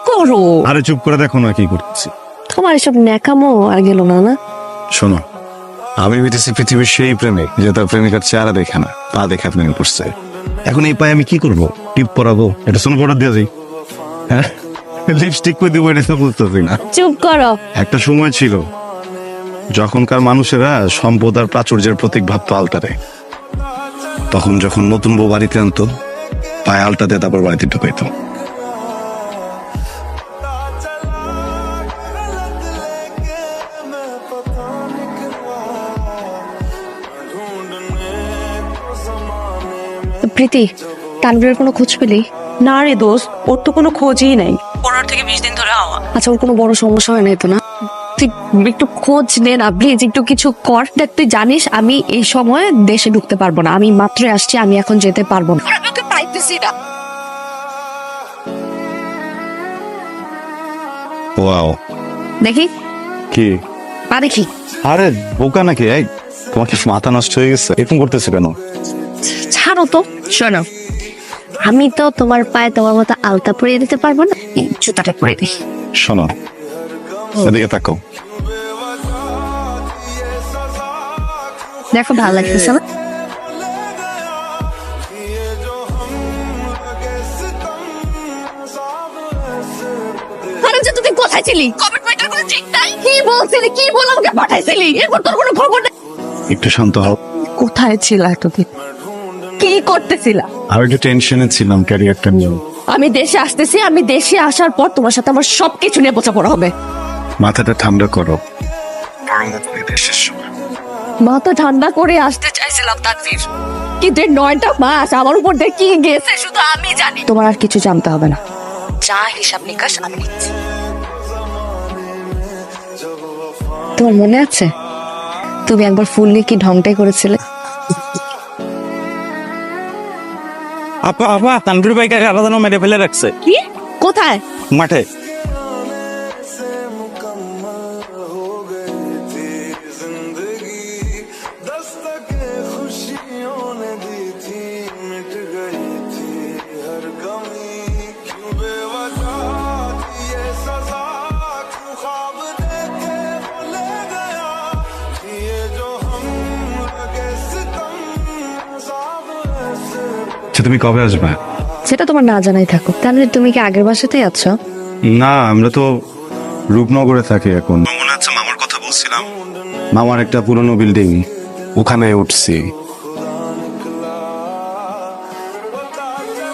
করো। আরে চুপ করে দেখো না কি করতেছি। তোমার এসব ন্যাকামো আর গেল না না। শোনো, আমি হইতেছি পৃথিবীর সেই প্রেমিক যে তার প্রেমিকার চেহারা দেখে না, পা দেখে প্রেমে পড়ছে। এখন এই পায়ে আমি কি করব? টিপ পরাবো? এটা সোনো পাউডার দিয়ে যাই? হ্যাঁ, লিপস্টিক করে দিব? এটা তো বুঝতেছি না। চুপ করো। একটা সময় ছিল যখনকার মানুষেরা সম্পদ আর প্রাচুর্যের প্রতীক ভাবতো আলতারে। তখন যখন নতুন বউ বাড়িতে আনতো, পায়ে আলতা দিয়ে তারপর বাড়িতে ঢুকাইতো। প্রীতি, তানভীরের কোনো খোঁজ পেলি? না রে দোস্ত, ওর তো কোনো খোঁজই নাই। 15 থেকে 20 দিন ধরে হওয়া। আচ্ছা, ওর কোনো বড় সমস্যা হয় নাই তো না? তুই একটু খোঁজ নে না প্লিজ, একটু কিছু কর। দেখ, তুই জানিস আমি এই সময় দেশে ঢুকতে পারবো না, আমি মাত্র আসছি, আমি এখন যেতে পারবো না। আমি ওকে পাইতেছি না। ওয়াও, দেখি কি? পা দেখি। আরে বোকা নাকি? এই তোমার কি মাথা নষ্ট হয়ে গেছে? এরকম করতেছে কেন? ছাড়ো তো। শোনো, আমি তো তোমার পায়ে তোমার মতো আলতা পরিয়ে দিতে পারবো না, এই জুতাটা পরিয়ে দিই। শোনো, এদিকে তাকো। দেখো, ভালো লাগতেছে না? আরে যে তুই কোথায় ছিলি? কমিটমেন্টের কোনো ঠিক নাই? কি বলছিলি? কি বলে আমাকে পাঠাইছিলি? এরপর তোর কোনো খবর নেই? একটু শান্ত হও। কোথায় ছিল এতদিন? কি করতেছিলা? আর একটু টেনশনে ছিলাম ক্যারিয়ারটা নিয়ে। আমি দেশে আসতেছি, আমি দেশে আসার পর তোমার সাথে আমার সবকিছু নিয়ে বোঝাপড়া হবে। মাথাটা ঠান্ডা করো। দেশের সময় মাথা ঠান্ডা করে আসতে চাইছিলাম তানভীর, কিন্তু এই 9টা মাস আমার উপর দিয়ে কি গেছে শুধু আমি জানি। তোমার আর কিছু জানতে হবে না, যা হিসাব নিকাশ আমি নিচ্ছি। তোমার মনে আছে তুমি একবার ফুল নিয়ে কি ঢংটাই করেছিলে? আপা আপা তানভীর ভাইকে আলাদা মেরে ফেলে রাখছে। কি? কোথায়? মাঠে। তুমি কবে আসবে? সেটা তোমার না জানাই থাকো। তানভীর, তুমি কি আগের বাসাতেই আছো? না, আমরা তো রূপনগরে থাকি এখন। মনে আছে মামার কথা বলছিলাম? মামার একটা পুরনো বিল্ডিং, ওখানে উঠছি।